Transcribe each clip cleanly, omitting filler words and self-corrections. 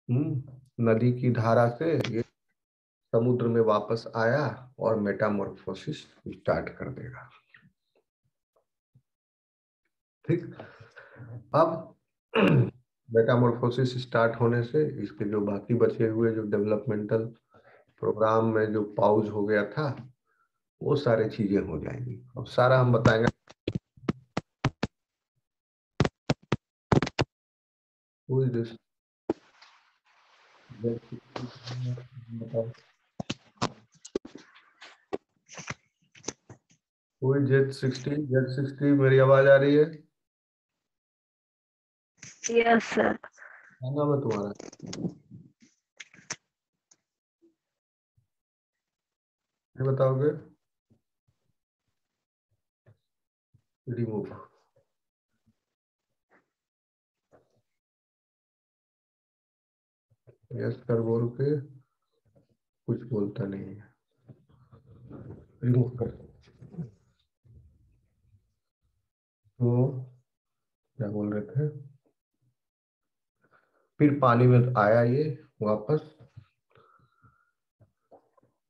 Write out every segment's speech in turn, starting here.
नदी की धारा से ये समुद्र में वापस आया और मेटामॉर्फोसिस स्टार्ट कर देगा। ठीक। अब मेटामॉर्फोसिस स्टार्ट होने से इसके जो बाकी बचे हुए जो डेवलपमेंटल प्रोग्राम में जो पाउज हो गया था वो सारे चीजें हो जाएंगी। अब सारा हम बताएंगे। Who is this? बताओ। Who is Z60? Z60 मेरी आवाज आ रही है? Yes sir. क्या नाम है तुम्हारा? ये बताओगे? रिमूव। यस कर बोल के कुछ बोलता नहीं है। रिमूव कर। तो क्या बोल रहे थे? फिर पानी में आया ये वापस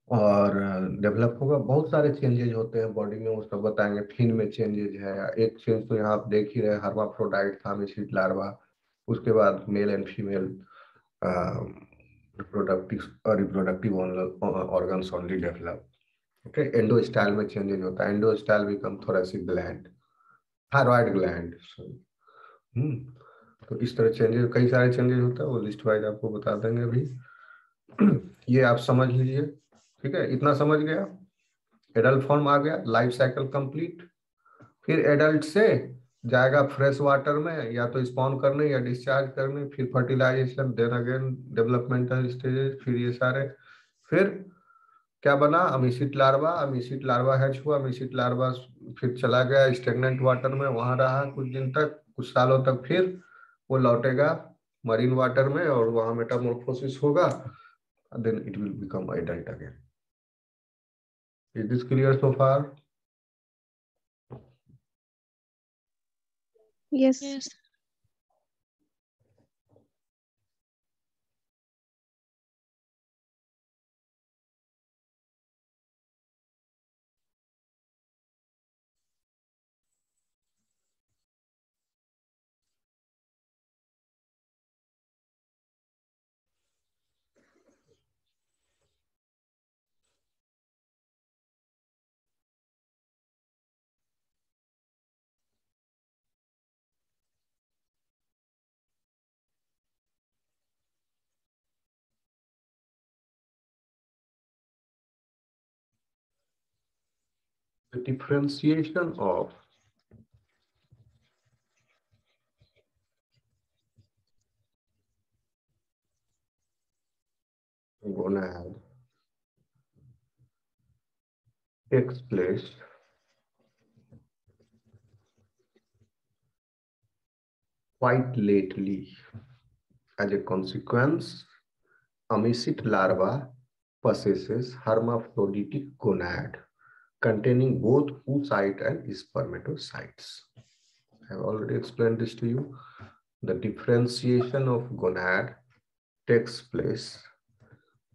और डेवलप होगा। बहुत सारे चेंजेज होते हैं बॉडी में, वो सब बताएंगे। फिन में चेंजेज है। एक चेंज तो यहाँ आप देख ही रहे, हर्माफ्रोडाइट था मिसिड लार्वा। उसके बाद male and female reproductive organs only develop. Okay. Endostyle में चेंजेज होता है। Endostyle become thoracic gland, thyroid gland. तो इस तरह चेंजेस, कई सारे चेंजेस होता है, वो लिस्ट वाइज आपको बता देंगे अभी। ये आप समझ लीजिए। ठीक है, इतना समझ गया। एडल्ट फॉर्म आ गया, लाइफ साइकिल कंप्लीट। फिर एडल्ट से जाएगा फ्रेश वाटर में, या तो स्पॉन करने या डिस्चार्ज करने, फिर fertilization, then again developmental stages, फिर ये सारे। फिर क्या बना? Ammocoete larva. Ammocoete larva hatch हुआ। अमीसिट लार्वा फिर चला गया स्टेगनेंट वाटर में, वहां रहा कुछ दिन तक, कुछ सालों तक। फिर वो लौटेगा मरीन वाटर में और वहां मेटामॉर्फोसिस होगा। Then it will become adult again. Is this clear so far? Yes. The differentiation of gonad takes place quite lately. As a consequence, amicet larva possesses hermaphroditic gonad containing both oocyte and spermatocytes. I have already explained this to you. The differentiation of gonad takes place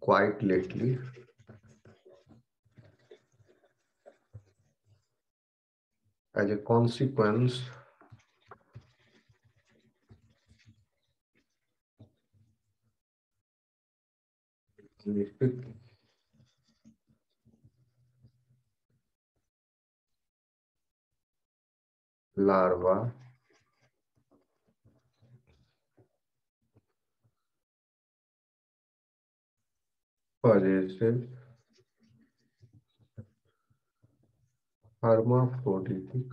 quite lately. As a consequence, larva possesses hermaphroditic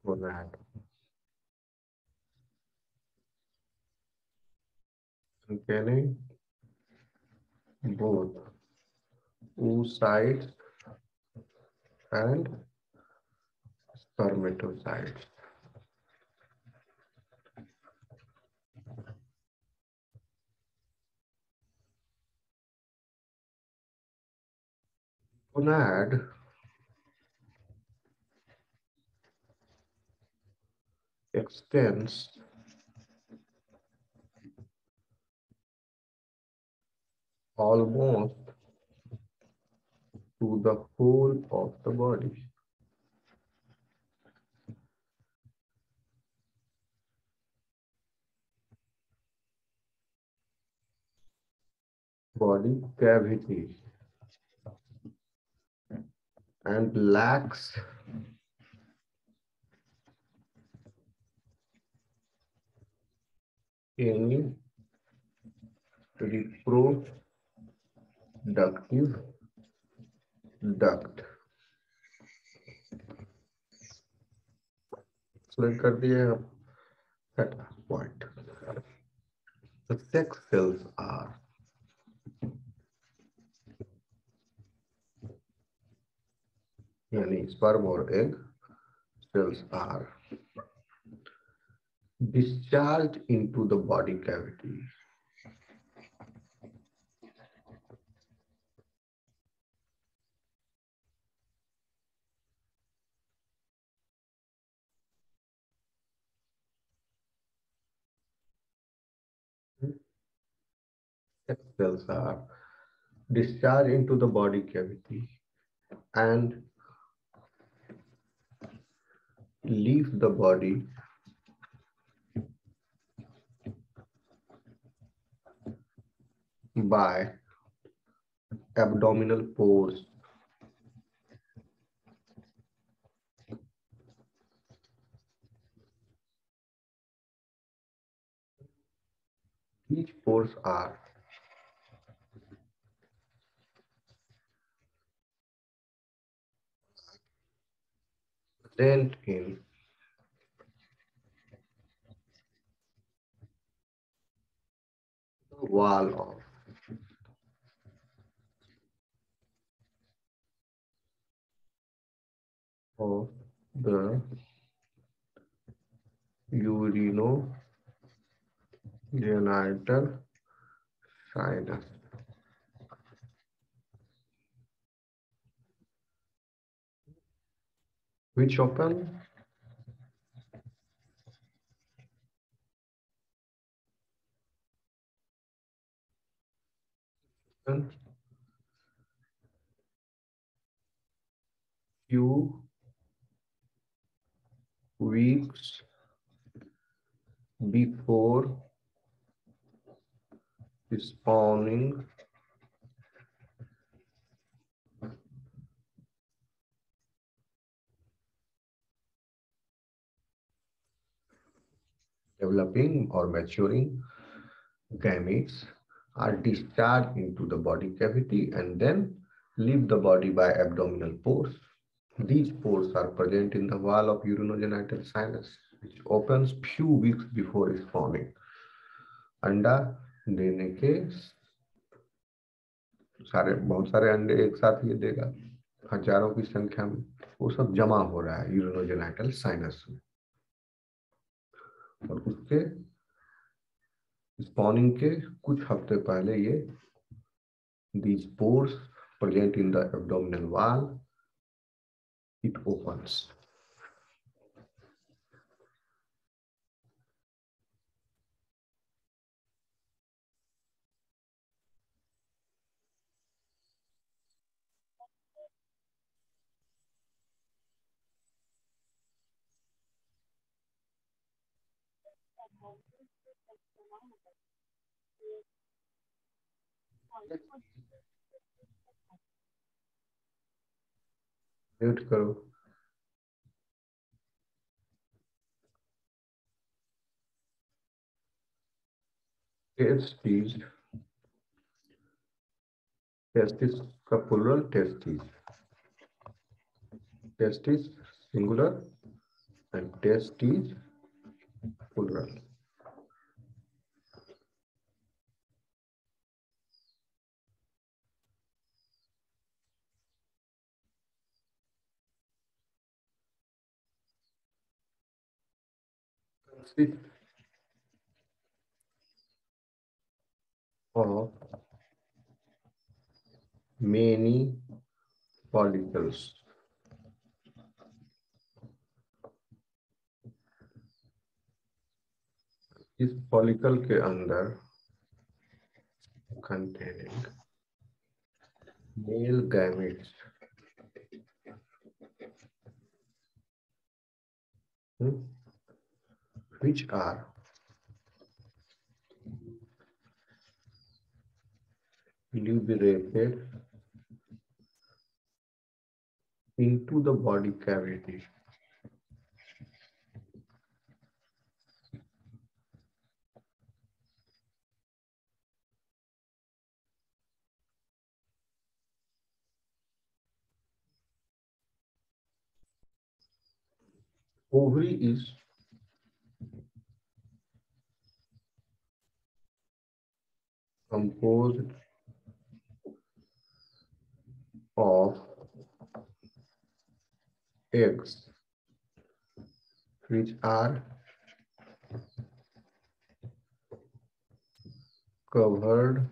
gonad containing both oocytes and spermatocytes. Gonad extends almost to the whole of the body. Body cavity and lacks any reproductive duct. Select कर दिए आप at point. The sex cells are यानी sperm और egg cells are discharged into the body cavity. Sex cells are discharged into the body cavity and leave the body by abdominal pores. These pores are present in the wall of the urinogenital sinus, which open few weeks before spawning, developing or maturing gametes are discharged into the body cavity and then leave the body by abdominal pores. These pores are present in the wall of urinogenital sinus, which opens few weeks before spawning. अंडा देने के बहुत सारे अंडे एक साथ ये देगा, हजारों की संख्या में, वो सब जमा हो रहा है यूरिनोजेनाइटल साइनस में, और उसके स्पॉनिंग के कुछ हफ्ते पहले ये these pores present in the abdominal wall, it opens. Mute करो. टेस्टिस, टेस्टिस का plural testis, testis singular and testis plural. Consist of many follicles. इस फॉलिकल के अंदर containing male gametes, which are liberated into the body cavity. Ovary is composed of eggs, which are covered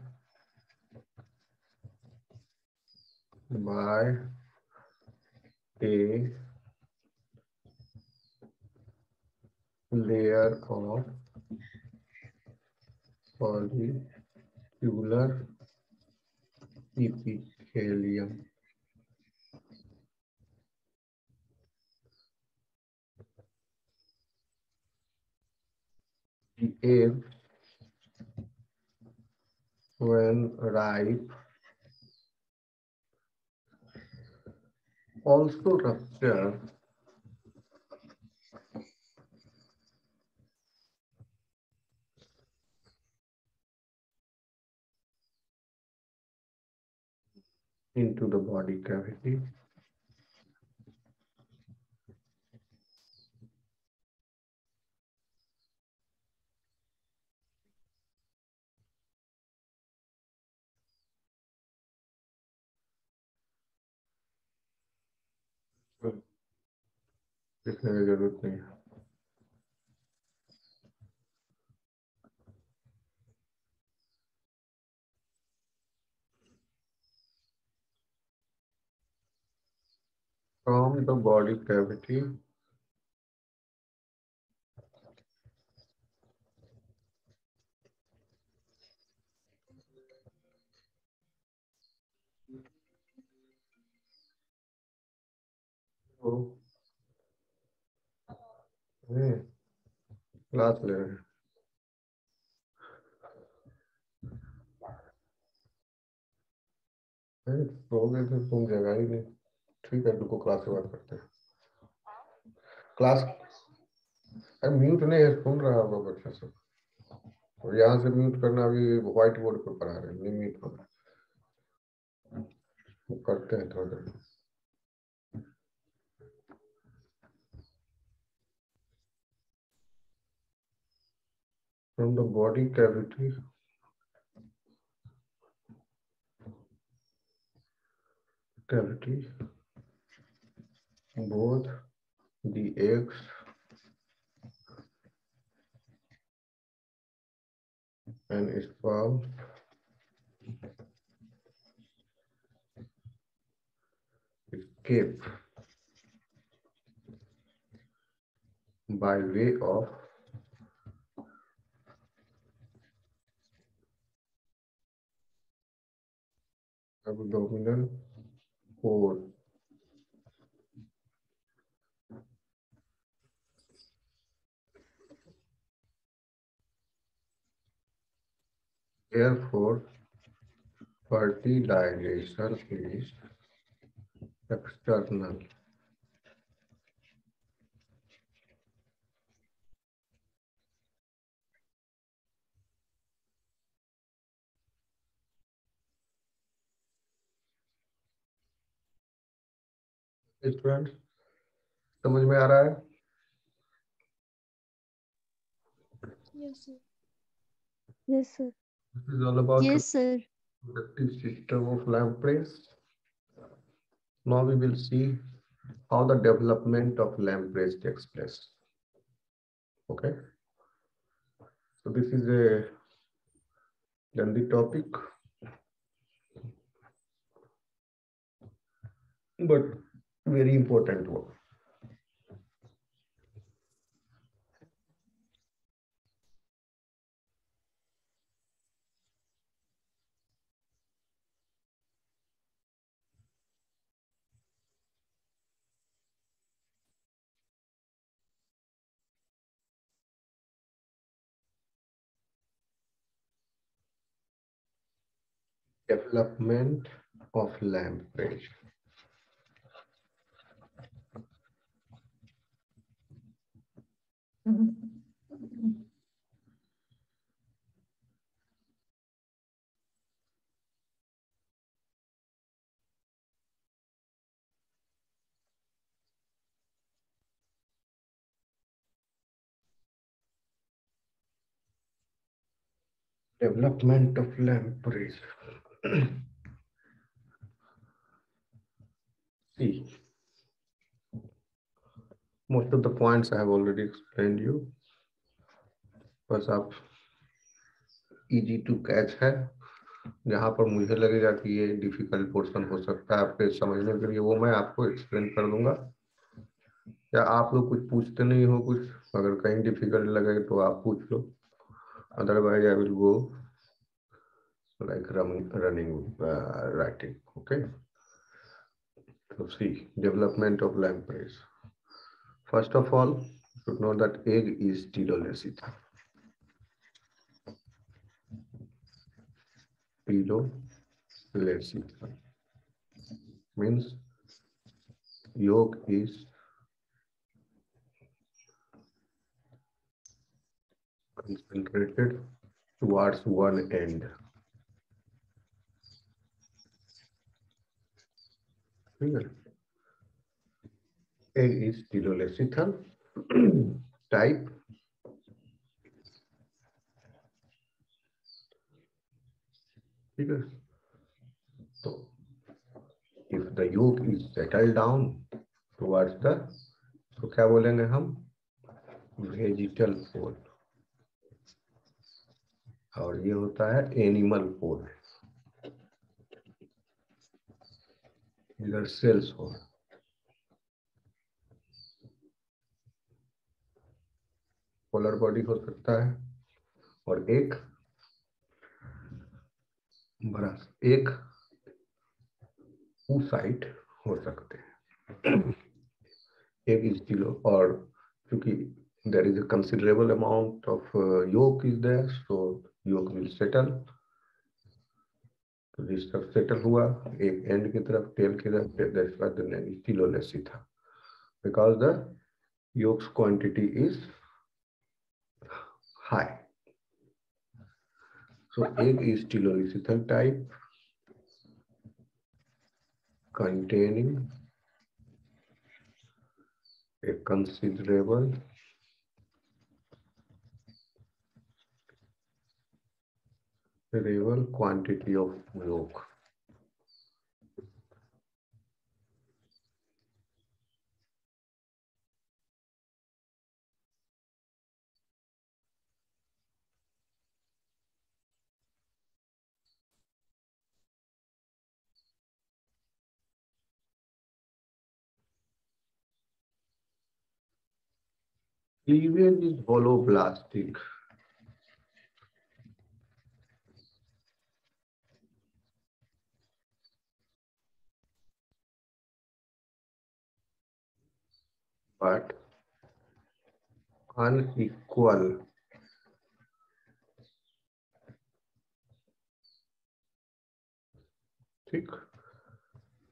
by a layer of follicular epithelium. The egg, when ripe, also rupture into the body cavity. लिखने की जरूरत नहीं है. From the body cavity, तो class ले रहे हैं. सो गए थे, तुम जगा ही नहीं. ठीक है, तुमको क्लास के बाद करते हैं. क्लास अरे म्यूट नहीं है, सुन रहा होगा बच्चा सब. और यहाँ से म्यूट करना अभी व्हाइट बोर्ड पर पढ़ा रहे हैं, नहीं म्यूट होना. वो करते हैं थोड़ा देर. From the body cavity, both the eggs and sperm escape by way of abdominal pore. Therefore, fertilization is external. Student समझ में आ रहा है? Yes, sir. Yes, sir. This is all about Yes, sir. reproductive system of lampreys. Now we will see how the development of lampreys takes place. Okay. So this is a lengthy topic, but very important one. Development of Lamprey. Development of lampreys. See, most of the points I have already explained you. बस आप easy to catch है, जहाँ पर मुझे लगेगा कि ये difficult portion हो सकता है आपके समझने के लिए, वो मैं आपको एक्सप्लेन कर दूंगा। या आप लोग कुछ पूछते नहीं हो, कुछ अगर कहीं डिफिकल्ट लगे तो आप पूछ लो, otherwise I will go like running writing. Okay, so see, development of lampreys. First of all, you should know that egg is Ptilolacetha. Ptilolacetha means yolk is concentrated towards one end. Clear? Egg is Ptilolacetha type. Clear? So, if the yolk is settled down towards the, तो क्या बोलेंगे हम, vegetal पोल, और ये होता है animal पोल, इधर sales पोल। Polar body हो सकता है, और एक बड़ा एक oocyte हो सकते हैं। एक इज किलो, और क्योंकि there is a considerable amount of yolk is there, so yolk will settle. तो जिस तरफ सेटल हुआ एक एंड की तरफ, टेल की तरफ, that's why the name is Ptilolacetha, because the yolk's quantity is high. So egg is Ptilolacetha type containing a considerable quantity of yolk. Cleavage is holoblastic. But unequal. ठीक,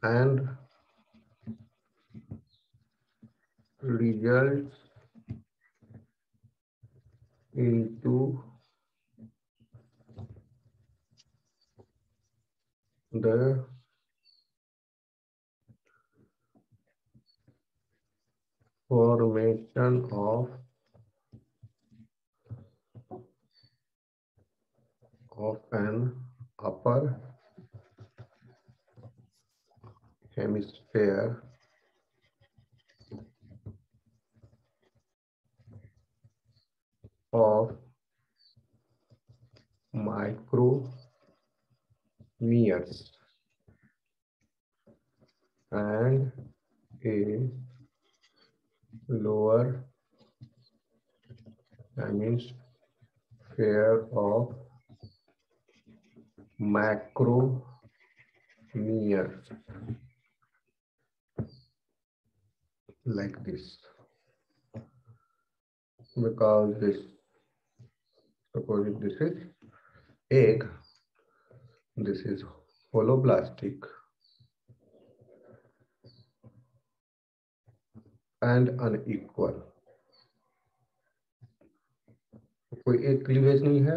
and results into the formation of an upper hemisphere of micromeres and a lower hemisphere of macromeres, like this. Because this, suppose if this is egg, this is holoblastic and unequal. कोई एक cleavage नहीं है.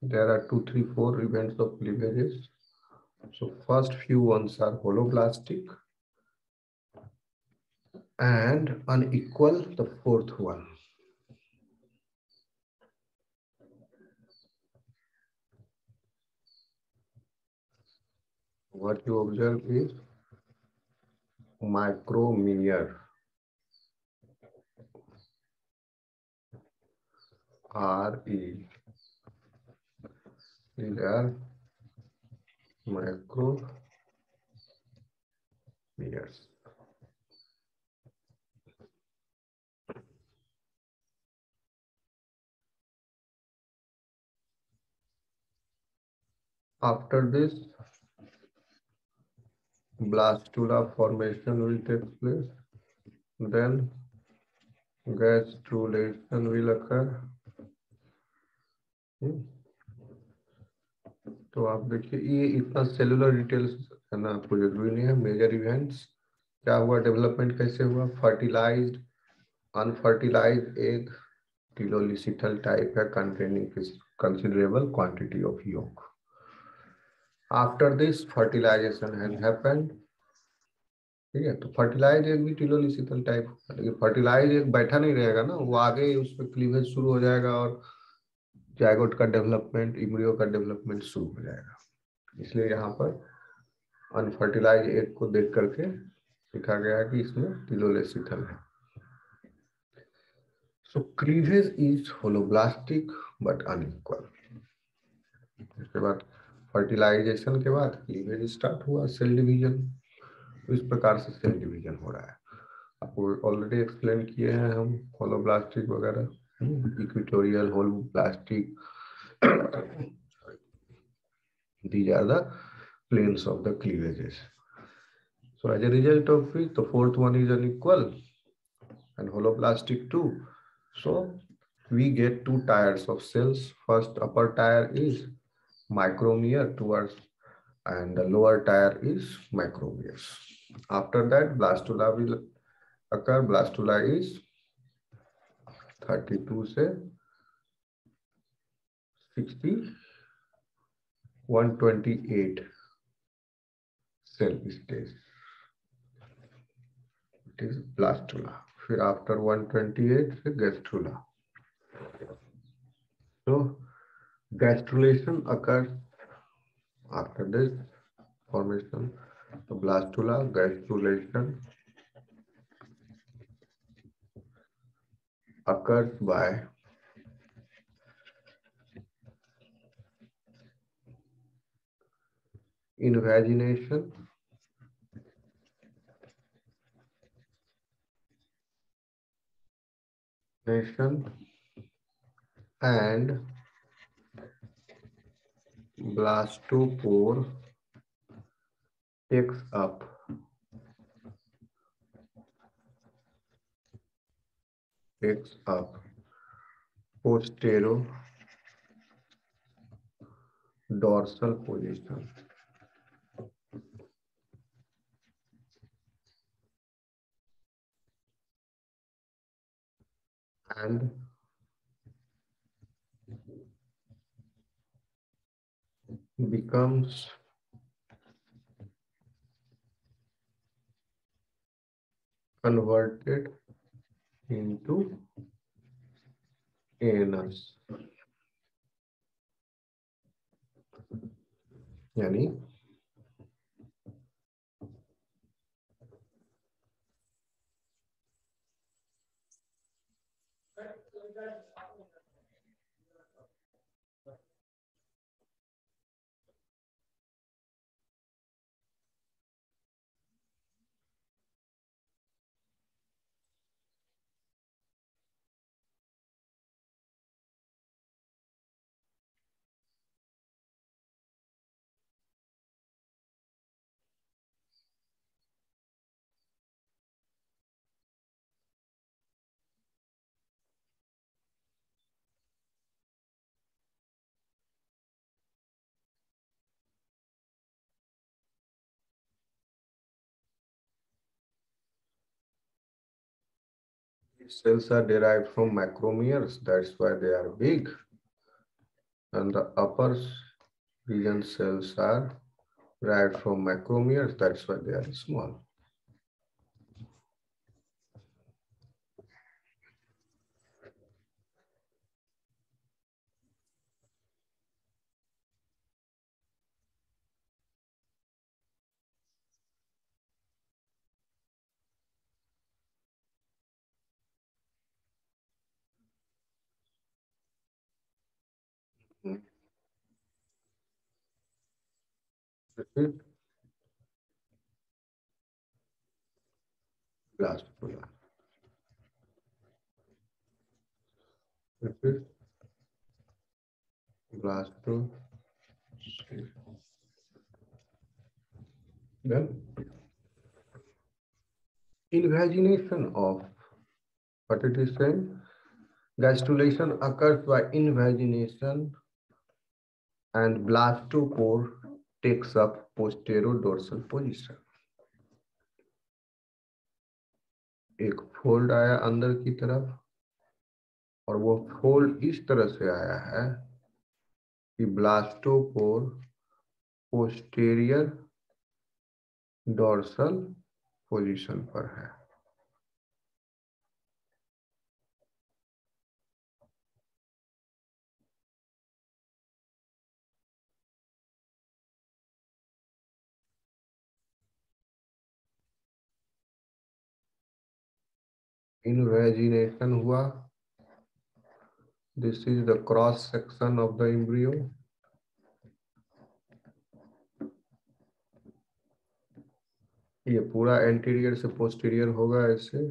There are 2, 3, 4 events of cleavages. So first few ones are holoblastic and unequal, the fourth one. What you observe is micrometer. RE. These are micrometers. After this, blastula formation will take place. Then gastrulation will occur. तो आप देखिए ये इतना cellular details है ना, आपको जरूरी नहीं है. मेजर इवेंट्स क्या हुआ, डेवलपमेंट कैसे हुआ. फर्टिलाइज्ड, अनफर्टिलाइज्ड एग, टिलोलिसिथल टाइप है, containing considerable quantity of yolk. After this, fertilization has happened. ठीक है, तो फर्टिलाइज एग भी टिलोलिसिथल टाइप, लेकिन फर्टिलाइज एग बैठा नहीं रहेगा ना, वो आगे उस पर क्लीवेज शुरू हो जाएगा और जायगोट का डेवलपमेंट, इम्ब्रियो का डेवलपमेंट शुरू हो जाएगा. इसलिए यहाँ पर अनफर्टिलाइज एग को देख करके लिखा गया है कि इसमें टिलोलिसिथल है. So cleavage is holoblastic but unequal. इसके बाद फर्टिलाइजेशन के बाद क्लीवेज स्टार्ट हुआ, सेल डिवीजन. इस प्रकार से सेल डिवीजन हो रहा है. आपको ऑलरेडी एक्सप्लेन किए हैं हम होलोब्लास्टिक वगैरह, equatorial, holoblastic. These are the planes of the cleavages. So as a result of which the fourth one is unequal and holoblastic too. So we get two tiers of cells. First upper tier is micrometer towards, and the lower tier is micromeres. After that blastula will occur. Blastula is 32 से 60, 128 cell stage. It is blastula. फिर after 128 से gastrula. So gastrulation occurs after this formation. So blastula, gastrulation occurs by invagination and blastopore takes up posterior dorsal position. And becomes converted into anus. यानी cells are derived from macromeres, that's why they are big. And the upper region cells are derived from macromeres, that's why they are small. Repeat. Blastula. Repeat. Blasto. Then invagination of what it is saying? Gastrulation occurs by invagination and blastopore takes up posterodorsal position. एक fold आया अंदर की तरफ और वो fold इस तरह से आया है कि ब्लास्टोपोर पोस्टीरियर डोर्सल पोजीशन पर है। इनवेजिनेशन हुआ, this is the cross section of the embryo. ये पूरा एंटीरियर से पोस्टीरियर होगा ऐसे।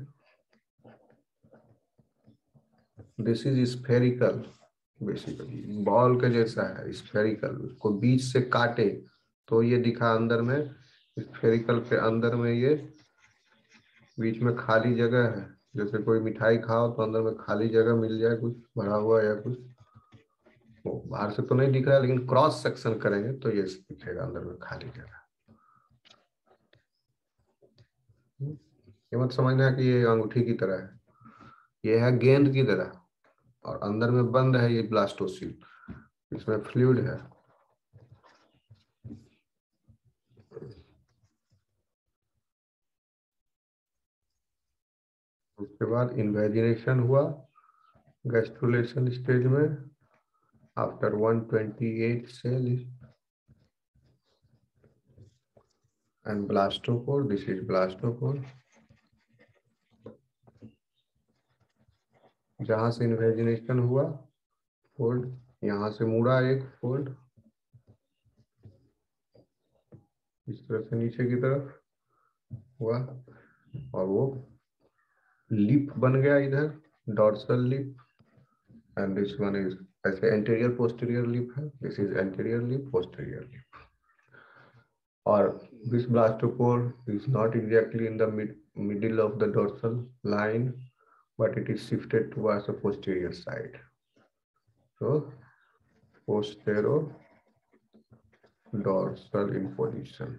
This is spherical, basically ball के जैसा है, स्फेरिकल। उसको बीच से काटे तो ये दिखा अंदर में, स्फेरिकल के अंदर में ये बीच में खाली जगह है। जैसे कोई मिठाई खाओ तो अंदर में खाली जगह मिल जाए, कुछ भरा हुआ या कुछ। वो बाहर से तो नहीं दिख रहा है, लेकिन क्रॉस सेक्शन करेंगे तो ये दिखेगा अंदर में खाली जगह। ये मत समझना कि ये अंगूठी की तरह है, ये है गेंद की तरह और अंदर में बंद है ये ब्लास्टोसिल, इसमें फ्लूइड है। उसके बाद इन्वेजिनेशन हुआ गैस्ट्रुलेशन स्टेज में after 128 cell and blastopore, this is blastopore. जहां से इन्वेजिनेशन हुआ फोल्ड, यहां से मुड़ा एक फोल्ड इस तरह से नीचे की तरफ हुआ और वो लिप बन गया इधर, dorsal lip. And this one is ऐसे एंटीरियर पोस्टीरियर लिप है, this is anterior lip posterior lip. और this blastopore is not exactly in the middle of the dorsal line, but it is shifted towards the posterior side. So posterior dorsal in position,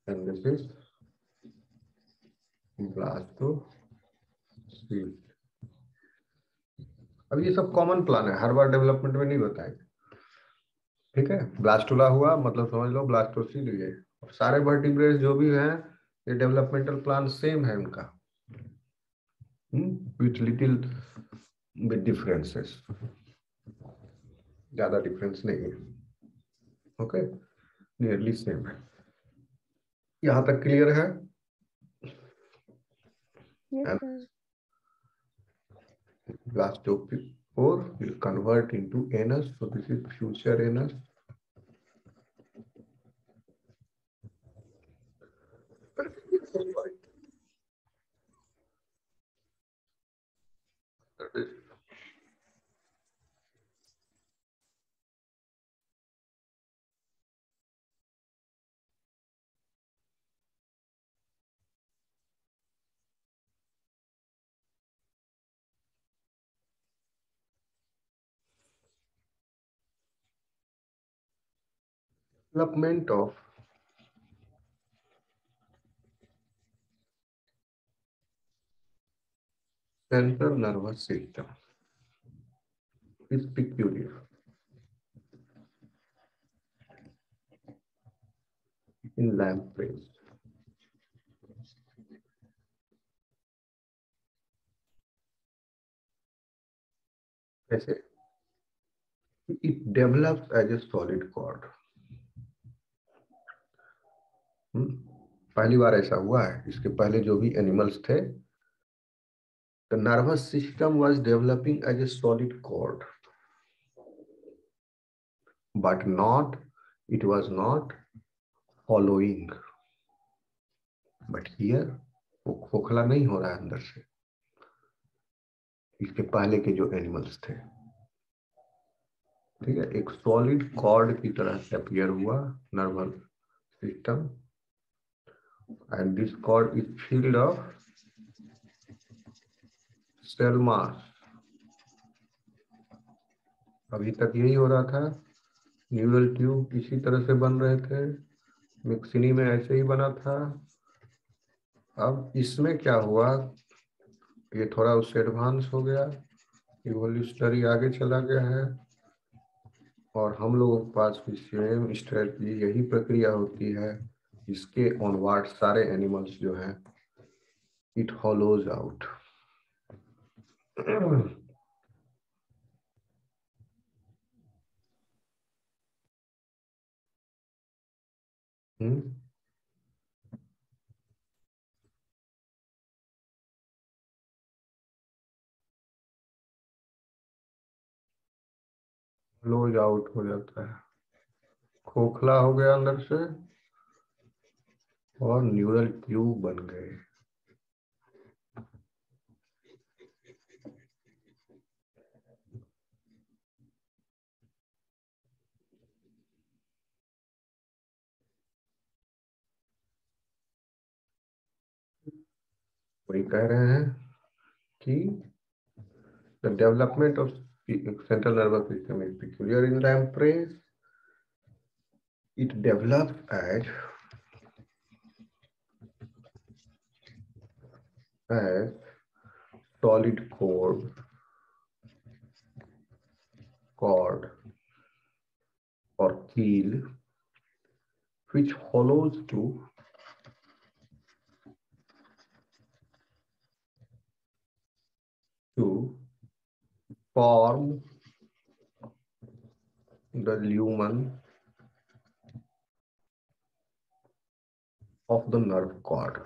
and this is blastocyst. अब ये सब common plan है, हर बार development में नहीं बताएंगे, ठीक है। Blastula हुआ मतलब समझ लो ब्लास्टोसिल ये सारे वर्टिब्रेट्स जो भी हैं, ये डेवलपमेंटल प्लान सेम है उनका, विथ लिटिल विथ डिफरेंसेस, ज्यादा डिफरेंस नहीं है, ओके, नियरली सेम है। यहाँ तक क्लियर है? Yes, sir. Blastopore will convert into anus, so this is future anus. Development of central nervous system is peculiar. In lampreys. ऐसे it develops as a solid cord. पहली बार ऐसा हुआ है. इसके पहले जो भी एनिमल्स थे, the nervous system was developing as a solid cord, but not, it was not following. But here वो खोखला नहीं हो रहा है अंदर से. इसके पहले के जो एनिमल्स थे, ठीक है, एक सॉलिड कॉर्ड की तरह से अपीयर हुआ nervous system, and this cord is filled of cell mass. अभी तक यही हो रहा था. न्यूरल ट्यूब इसी तरह से बन रहे थे, मिक्सिनी में ऐसे ही बना था. अब इसमें क्या हुआ, ये थोड़ा उससे एडवांस हो गया, इवोल्यूशनरी आगे चला गया है, और हम लोगों के पास भी सेम स्ट्रेटजी, यही प्रक्रिया होती है. इसके ऑनवर्ड सारे एनिमल्स जो हैं, it hollows out. Hollows out हो जाता है, खोखला हो गया अंदर से, और न्यूरल ट्यूब बन गए. वही कह रहे हैं कि the development of central nervous system is peculiar in lampreys. It develops as solid cord or keel, which follows to form the lumen of the nerve cord.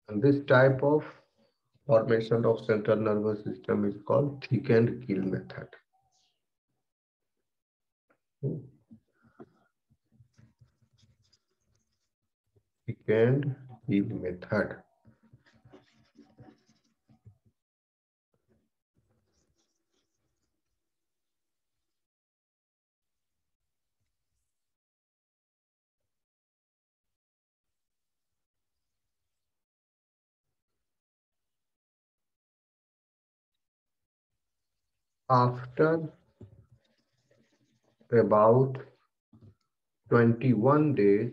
And this type of formation of central nervous system is called thickened keel method. Thickened keel method. After about 21 days,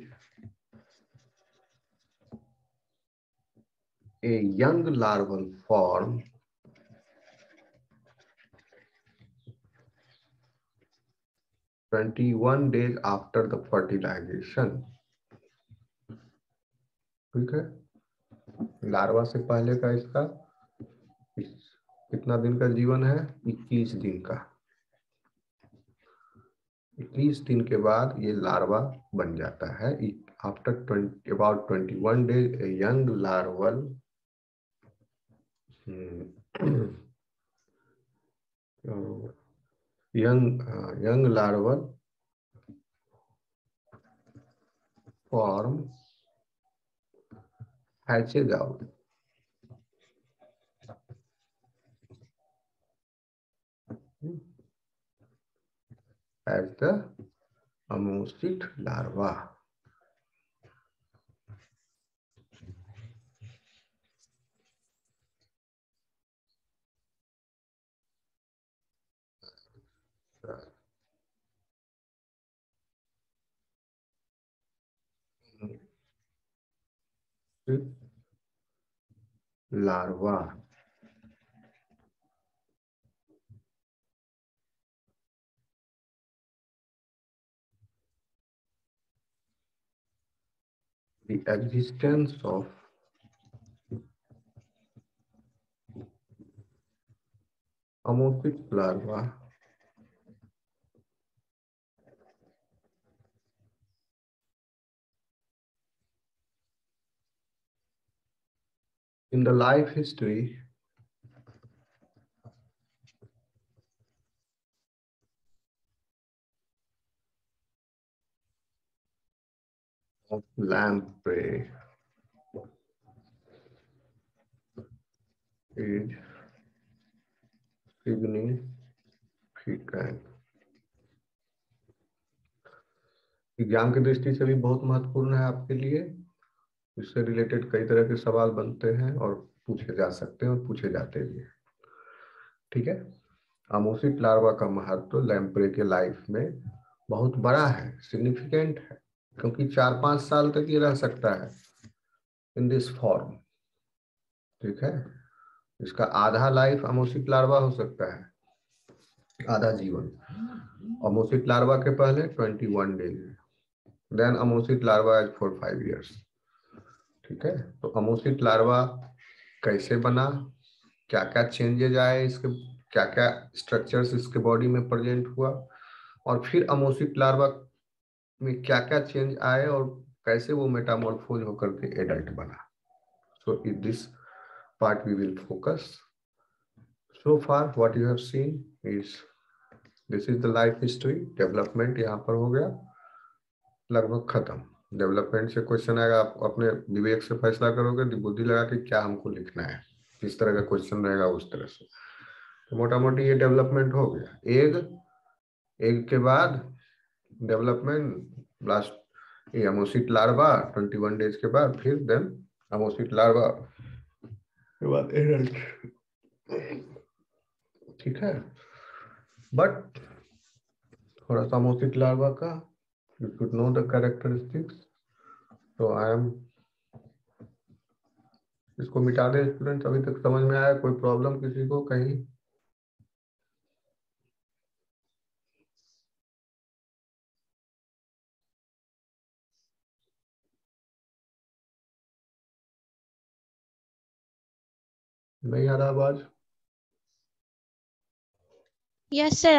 a young larval form days after the fertilization. ठीक है, larva से पहले का इसका कितना दिन का जीवन है, 21 दिन का. 21 दिन के बाद ये लार्वा बन जाता है. After about 21 days a young larval young larval form hatches out as the ammosid larva. Larva. The existence of amorphic larva in the life history of lamprey is significant। Exam की दृष्टि से भी बहुत महत्वपूर्ण है आपके लिए। इससे रिलेटेड कई तरह के सवाल बनते हैं और पूछे जा सकते हैं और पूछे जाते भी हैं। ठीक है, अमोसिक लार्वा का महत्व लैम्प्रे के लाइफ में बहुत बड़ा है, सिग्निफिकेंट है, क्योंकि 4-5 साल तक ये रह सकता है इन दिस फॉर्म। ठीक है, इसका आधा लाइफ अमोसिक लार्वा हो सकता है, आधा जीवन। अमोसिक लार्वा के पहले 21 डेज, देन अमोसिक लार्वा एज फॉर 5 years। ठीक है, तो अमोसिक लार्वा कैसे बना, क्या क्या चेंजेज आए इसके, क्या क्या स्ट्रक्चर्स इसके बॉडी में प्रेजेंट हुआ, और फिर अमोसिक लार्वा में क्या क्या चेंज आए और कैसे वो मेटामॉर्फोज होकर के एडल्ट बना। So in this part we will focus. So far what you have seen is this is the life history. Development यहाँ पर हो गया लगभग खत्म। डेवलपमेंट से क्वेश्चन आएगा, आप अपने विवेक से फैसला करोगे, बुद्धि लगा के क्या हमको लिखना है, किस तरह का क्वेश्चन रहेगा उस तरह से। तो मोटा मोटी ये डेवलपमेंट हो गया। एग, एग के बाद डेवलपमेंट, लास्ट ये अमोसिट लार्वा 21 डेज के बाद, फिर देन अमोसिट लार्वा के बाद एडल्ट। ठीक है, बट थोड़ा सा अमोसिट लार्वा का you should know the characteristics। तो आई एम इसको मिटा दे स्टूडेंट्स। अभी तक समझ में आया? कोई प्रॉब्लम किसी को कहीं? नहीं आ रहा आवाज? Yes sir.